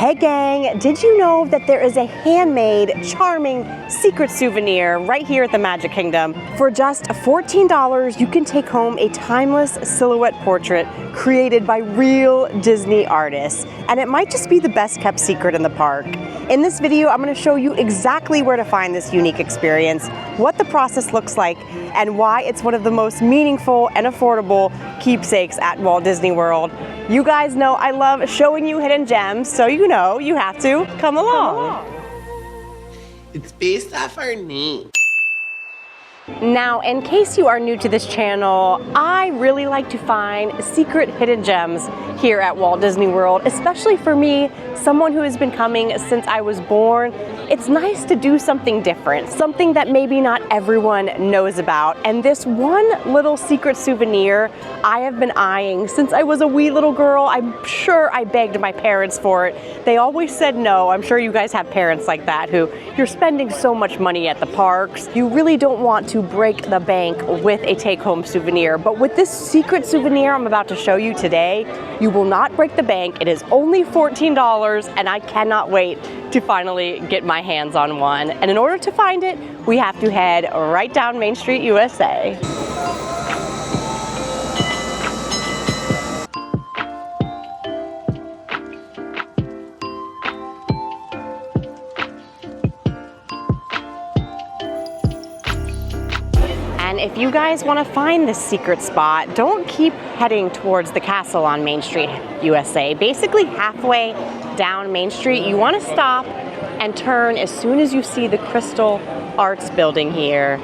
Hey gang, did you know that there is a handmade, charming, secret souvenir right here at the Magic Kingdom? For just $14, you can take home a timeless silhouette portrait created by real Disney artists. And it might just be the best kept secret in the park. In this video, I'm going to show you exactly where to find this unique experience, what the process looks like, and why it's one of the most meaningful and affordable keepsakes at Walt Disney World. You guys know I love showing you hidden gems, so you know you have to come along. It's based off our name. Now, in case you are new to this channel, I really like to find secret hidden gems here at Walt Disney World, especially for me, someone who has been coming since I was born. It's nice to do something different, something that maybe not everyone knows about. And this one little secret souvenir I have been eyeing since I was a wee little girl. I'm sure I begged my parents for it. They always said no. I'm sure you guys have parents like that who you're spending so much money at the parks. You really don't want to break the bank with a take-home souvenir. But with this secret souvenir I'm about to show you today, you will not break the bank. It is only $14 and I cannot wait to finally get my hands on one. And in order to find it, we have to head right down Main Street, USA. And if you guys want to find this secret spot, don't keep heading towards the castle on Main Street, USA. Basically halfway down Main Street, you want to stop and turn as soon as you see the Crystal Arts building here.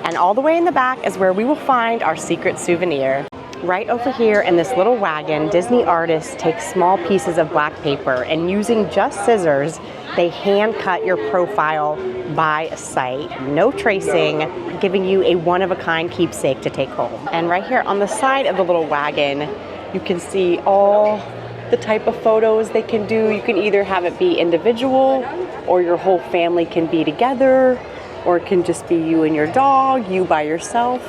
And all the way in the back is where we will find our secret souvenir. Right over here in this little wagon, Disney artists take small pieces of black paper and using just scissors, they hand cut your profile by sight. No tracing, giving you a one-of-a-kind keepsake to take home. And right here on the side of the little wagon, you can see all the type of photos they can do. You can either have it be individual, or your whole family can be together, or it can just be you and your dog, you by yourself.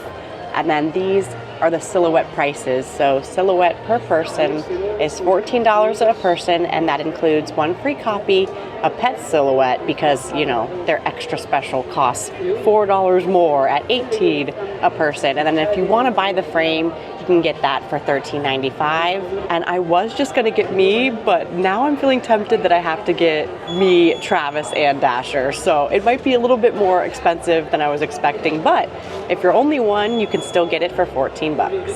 And then these are the silhouette prices. So silhouette per person is $14 a person, and that includes one free copy, a pet silhouette, because you know they're extra special, costs $4 more at $18 a person. And then if you want to buy the frame, you can get that for $13.95. And I was just gonna get me, but now I'm feeling tempted that I have to get me, Travis, and Dasher. So it might be a little bit more expensive than I was expecting, but if you're only one, you can still get it for 14 bucks.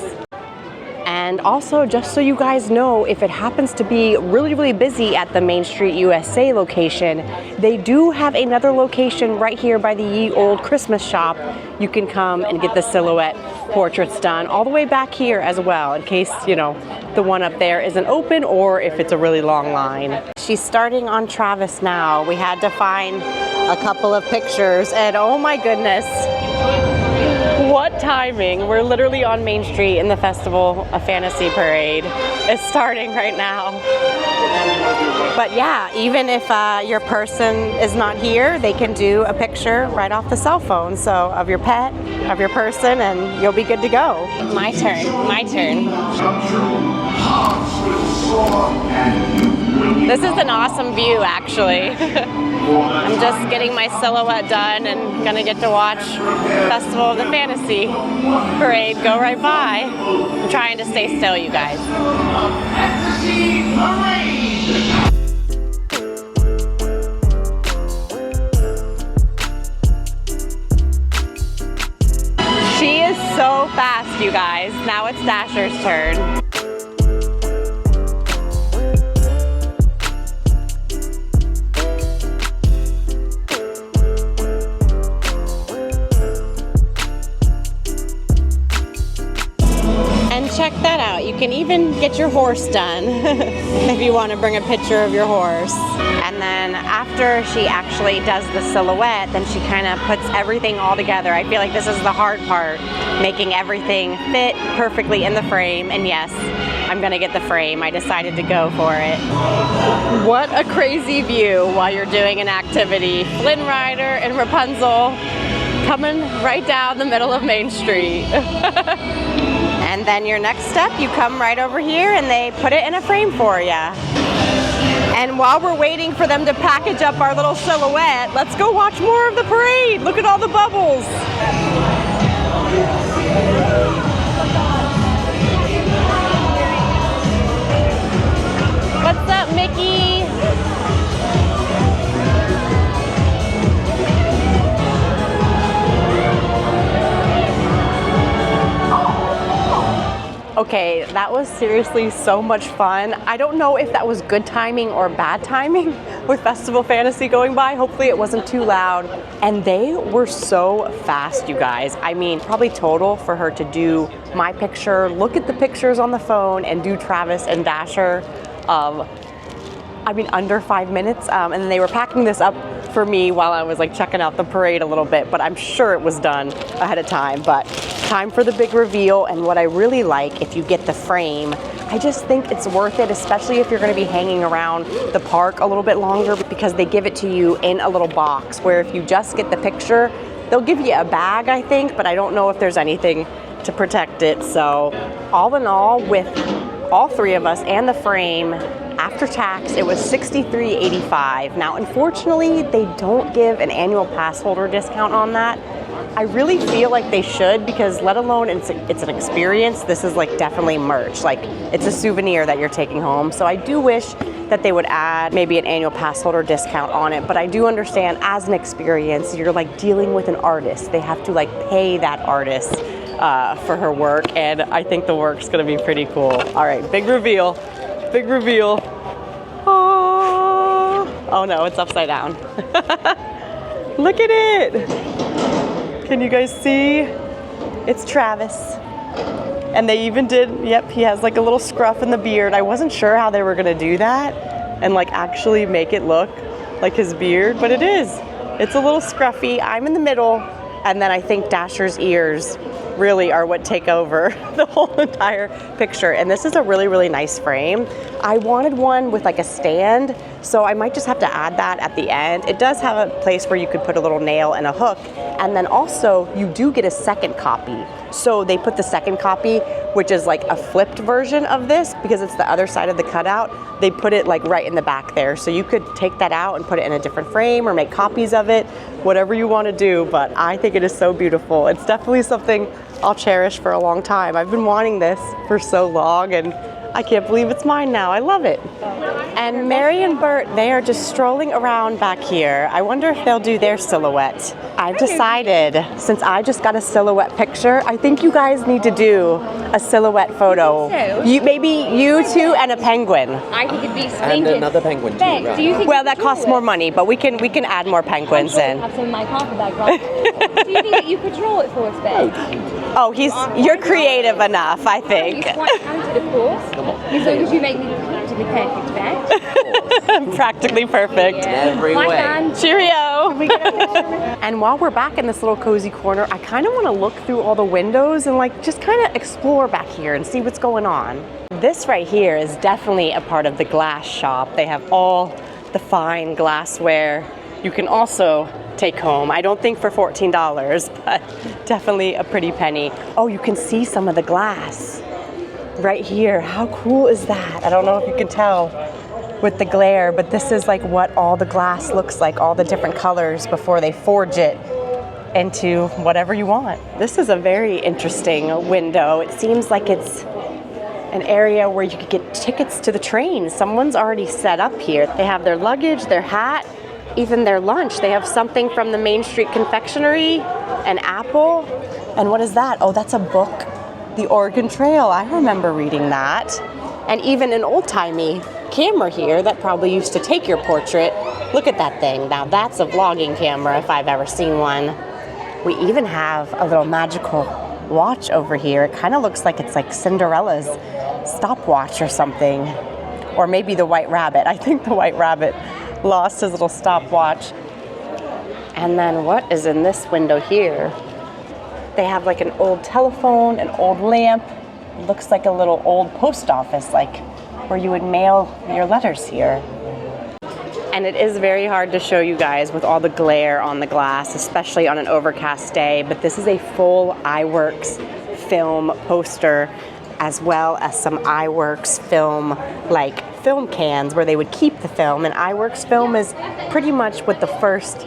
And also, just so you guys know, if it happens to be really busy at the Main Street USA location, they do have another location right here by the Ye Old Christmas shop. You can come and get the silhouette portraits done all the way back here as well, in case, you know, the one up there isn't open or if it's a really long line. She's starting on Travis now. We had to find a couple of pictures and oh my goodness. What timing! We're literally on Main Street and the Festival of Fantasy Parade is starting right now. But yeah, even if your person is not here, they can do a picture right off the cell phone. So of your pet, of your person, and you'll be good to go. My turn, my turn. This is an awesome view, actually. I'm just getting my silhouette done and gonna get to watch Festival of the Fantasy Parade go right by. I'm trying to stay still, you guys. She is so fast, you guys. Now it's Dasher's turn. Check that out. You can even get your horse done if you want to bring a picture of your horse. And then after she actually does the silhouette, then she kind of puts everything all together. I feel like this is the hard part, making everything fit perfectly in the frame. And yes, I'm gonna get the frame. I decided to go for it. What a crazy view while you're doing an activity. Flynn Rider and Rapunzel coming right down the middle of Main Street. And then your next step, you come right over here and they put it in a frame for you. And while we're waiting for them to package up our little silhouette, let's go watch more of the parade. Look at all the bubbles. What's up, Mickey? Okay, that was seriously so much fun. I don't know if that was good timing or bad timing with Festival Fantasy going by. Hopefully it wasn't too loud. And they were so fast, you guys. I mean, probably total for her to do my picture, look at the pictures on the phone, and do Travis and Dasher under 5 minutes. And then they were packing this up for me while I was like checking out the parade a little bit, but I'm sure it was done ahead of time. But time for the big reveal, and what I really like, if you get the frame, I just think it's worth it, especially if you're going to be hanging around the park a little bit longer, because they give it to you in a little box, where if you just get the picture, they'll give you a bag, I think, but I don't know if there's anything to protect it. So all in all, with all three of us and the frame, after tax, it was $63.85. Now, unfortunately, they don't give an annual pass holder discount on that. I really feel like they should, because let alone it's an experience, this is like definitely merch. Like, it's a souvenir that you're taking home. So I do wish that they would add maybe an annual pass holder discount on it, but I do understand as an experience, you're like dealing with an artist. They have to like pay that artist for her work, and I think the work's gonna be pretty cool. All right, big reveal, big reveal. Oh no, it's upside down. Look at it. Can you guys see? It's Travis. And they even did, yep, he has like a little scruff in the beard. I wasn't sure how they were gonna do that and like actually make it look like his beard, but it is. It's a little scruffy. I'm in the middle, and then I think Dasher's ears really are what take over the whole entire picture. And this is a really, really nice frame. I wanted one with like a stand, so I might just have to add that at the end. It does have a place where you could put a little nail and a hook, and then also you do get a second copy. So they put the second copy, which is like a flipped version of this, because it's the other side of the cutout. They put it like right in the back there. So you could take that out and put it in a different frame or make copies of it, whatever you want to do. But I think it is so beautiful. It's definitely something I'll cherish for a long time. I've been wanting this for so long, and I can't believe it's mine now. I love it. And Mary and Bert, they are just strolling around back here. I wonder if they'll do their silhouette. I've decided, since I just got a silhouette picture, I think you guys need to do a silhouette photo. Maybe you two and a penguin. I think it'd be splendid. And another penguin too, Beck, right? do you think Well, that costs more money, but we can add more penguins in. I have some in my carpet bag, right? Do you think that you could draw it for us, Beck? Oh, you're creative enough, I think. He's quite talented, of course. As long as you make me look practically perfect, Beck. Practically perfect. Every My way. man. Cheerio! And while we're back in this little cozy corner, I kind of want to look through all the windows and like just kind of explore back here and see what's going on. This right here is definitely a part of the glass shop. They have all the fine glassware you can also take home. I don't think for $14, but definitely a pretty penny. Oh, you can see some of the glass right here. How cool is that? I don't know if you can tell with the glare, but this is like what all the glass looks like, all the different colors before they forge it into whatever you want. This is a very interesting window. It seems like it's an area where you could get tickets to the train. Someone's already set up here. They have their luggage, their hat, even their lunch. They have something from the Main Street Confectionery, an apple. And what is that? Oh, that's a book, The Oregon Trail. I remember reading that. And even an old-timey camera here that probably used to take your portrait. Look at that thing. Now that's a vlogging camera if I've ever seen one. We even have a little magical watch over here. It kind of looks like it's like Cinderella's stopwatch or something. Or maybe the White Rabbit. I think the White Rabbit lost his little stopwatch. And then what is in this window here? They have like an old telephone, an old lamp. It looks like a little old post office, like where you would mail your letters here. And it is very hard to show you guys with all the glare on the glass, especially on an overcast day, but this is a full iWorks film poster, as well as some iWorks film like film cans where they would keep the film, and iWorks Film is pretty much what the first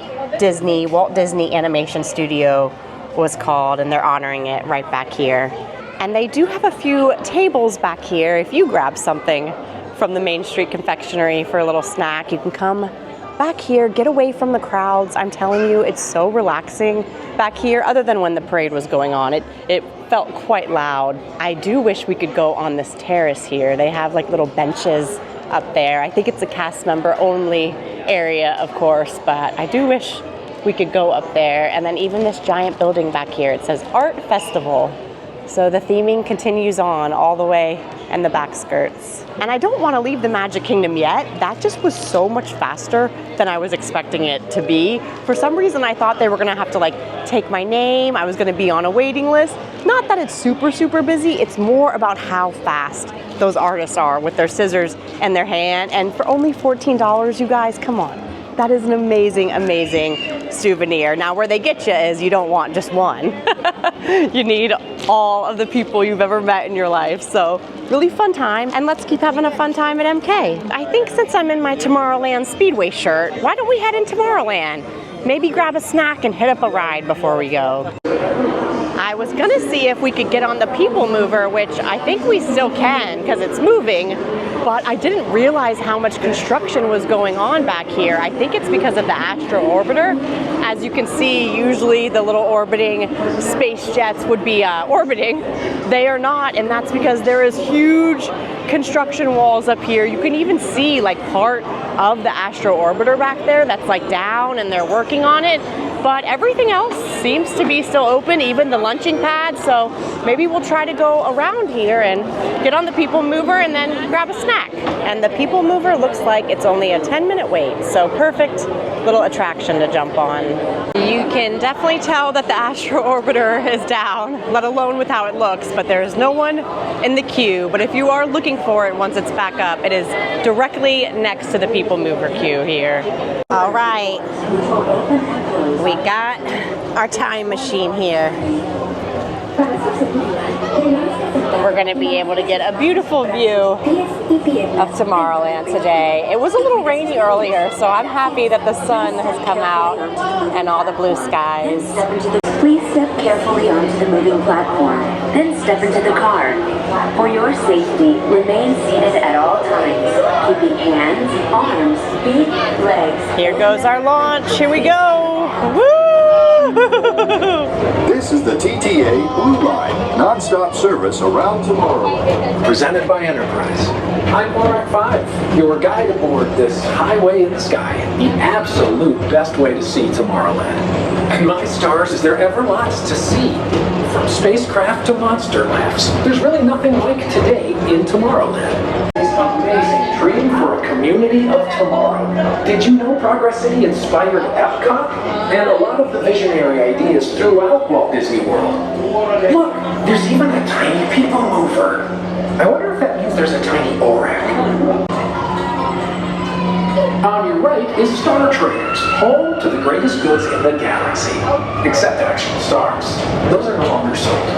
Walt Disney Animation Studio was called, and they're honoring it right back here. And they do have a few tables back here. If you grab something from the Main Street Confectionery for a little snack, you can come back here, get away from the crowds. I'm telling you, it's so relaxing back here, other than when the parade was going on. It felt quite loud. I do wish we could go on this terrace here. They have like little benches up there. I think it's a cast member only area, of course, but I do wish we could go up there. And then even this giant building back here, it says Art Festival. So the theming continues on all the way in the back skirts. And I don't want to leave the Magic Kingdom yet. That just was so much faster than I was expecting it to be. For some reason, I thought they were gonna have to like take my name. I was gonna be on a waiting list. Not that it's super, super busy. It's more about how fast those artists are with their scissors and their hand. And for only $14, you guys, come on. That is an amazing, amazing souvenir. Now, where they get you is you don't want just one. You need all of the people you've ever met in your life. So really fun time, and let's keep having a fun time at MK. I think since I'm in my Tomorrowland Speedway shirt, why don't we head in Tomorrowland? Maybe grab a snack and hit up a ride before we go. I was gonna see if we could get on the PeopleMover, which I think we still can because it's moving, but I didn't realize how much construction was going on back here. I think it's because of the Astro Orbiter. As you can see, usually the little orbiting space jets would be orbiting. They are not, and that's because there is huge construction walls up here. You can even see like part of the Astro Orbiter back there that's like down, and they're working on it. But everything else seems to be still open, even the lunching pad. So maybe we'll try to go around here and get on the PeopleMover and then grab a snack. And the PeopleMover looks like it's only a 10-minute wait. So perfect little attraction to jump on. You can definitely tell that the Astro Orbiter is down, let alone with how it looks, but there's no one in the queue. But if you are looking for it once it's back up, it is directly next to the PeopleMover queue here. All right. We got our time machine here. We're going to be able to get a beautiful view of Tomorrowland today. It was a little rainy earlier, so I'm happy that the sun has come out and all the blue skies. Please step carefully onto the moving platform, then step into the car. For your safety, remain seated at all times, keeping hands, arms, feet, legs. Here goes our launch. Here we go. Woo! This is the TTA Blue Line, non-stop service around Tomorrowland. Presented by Enterprise. I'm Borak 5, your guide aboard this highway in the sky, the absolute best way to see Tomorrowland. And my stars, is there ever lots to see? From spacecraft to monster laughs, there's really nothing like today in Tomorrowland. This amazing dream for a community of tomorrow. Did you know Progress City inspired Epcot? And a lot of the visionary ideas throughout Walt Disney World. Look, there's even a tiny PeopleMover. I wonder if that means there's a tiny ORAC. On your right is Star Traders, home to the greatest goods in the galaxy. Except actual stars. Those are no longer sold.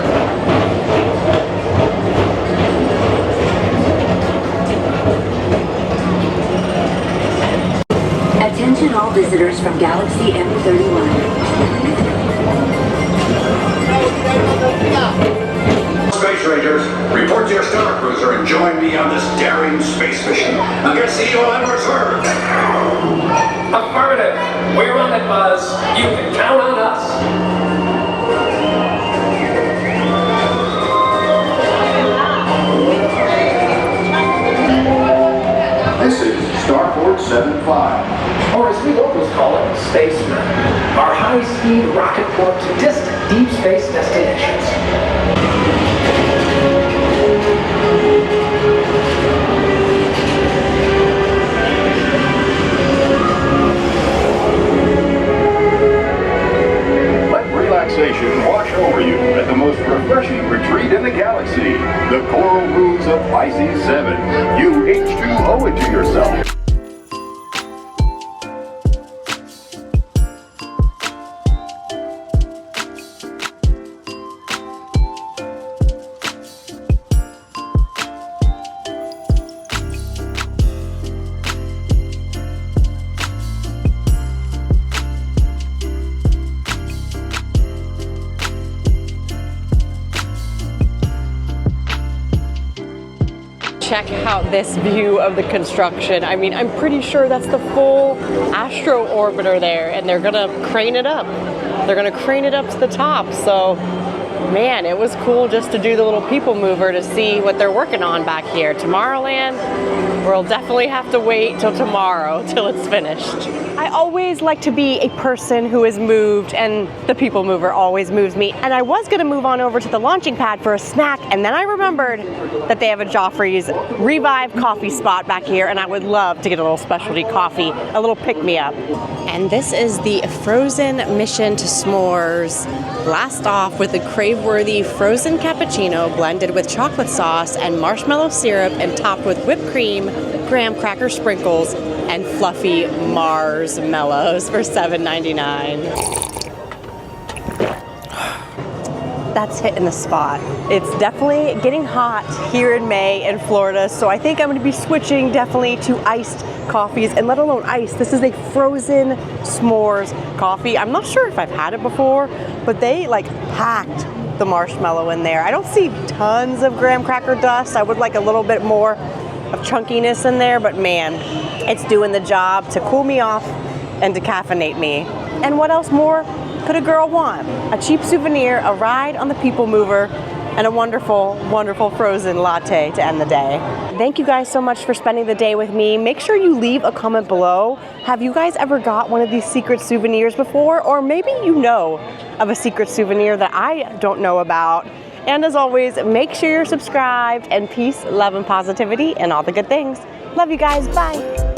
Attention all visitors from Galaxy M31. Space Rangers, report to your Star Cruiser and join me on this daring space mission against the evil Emperor Zurg. Affirmative. We're on it, Buzz. You can count on us. This is Starport 75. Or as we locals call it, Spaceman. Our high-speed rocket port to distant deep space destinations. Let relaxation wash over you at the most refreshing retreat in the galaxy, the Coral Rooms of Pisces 7. You H2O it to yourself. check out this view of the construction. I mean, I'm pretty sure that's the full Astro Orbiter there, and they're gonna crane it up. They're gonna crane it up to the top. So, man, it was cool just to do the little people mover to see what they're working on back here. Tomorrowland, we'll definitely have to wait till tomorrow till it's finished. I always like to be a person who is moved, and the people mover always moves me. And I was gonna move on over to the launching pad for a snack, and then I remembered that they have a Joffrey's Revive coffee spot back here, and I would love to get a little specialty coffee, a little pick-me-up. And this is the Frozen Mission to S'mores. Blast off with a crave-worthy frozen cappuccino blended with chocolate sauce and marshmallow syrup and topped with whipped cream, graham cracker sprinkles, and fluffy Mars mellows for $7.99. That's hitting the spot. It's definitely getting hot here in May in Florida, so I think I'm gonna be switching definitely to iced coffees, and let alone ice. This is a frozen s'mores coffee. I'm not sure if I've had it before, but they like packed the marshmallow in there. I don't see tons of graham cracker dust. I would like a little bit more of chunkiness in there, but man, it's doing the job to cool me off and to caffeinate me. And what else more could a girl want? A cheap souvenir, a ride on the people mover, and a wonderful, wonderful frozen latte to end the day. Thank you guys so much for spending the day with me. Make sure you leave a comment below. Have you guys ever got one of these secret souvenirs before? Or maybe you know of a secret souvenir that I don't know about. And as always, make sure you're subscribed, and peace, love, and positivity, and all the good things. Love you guys, bye.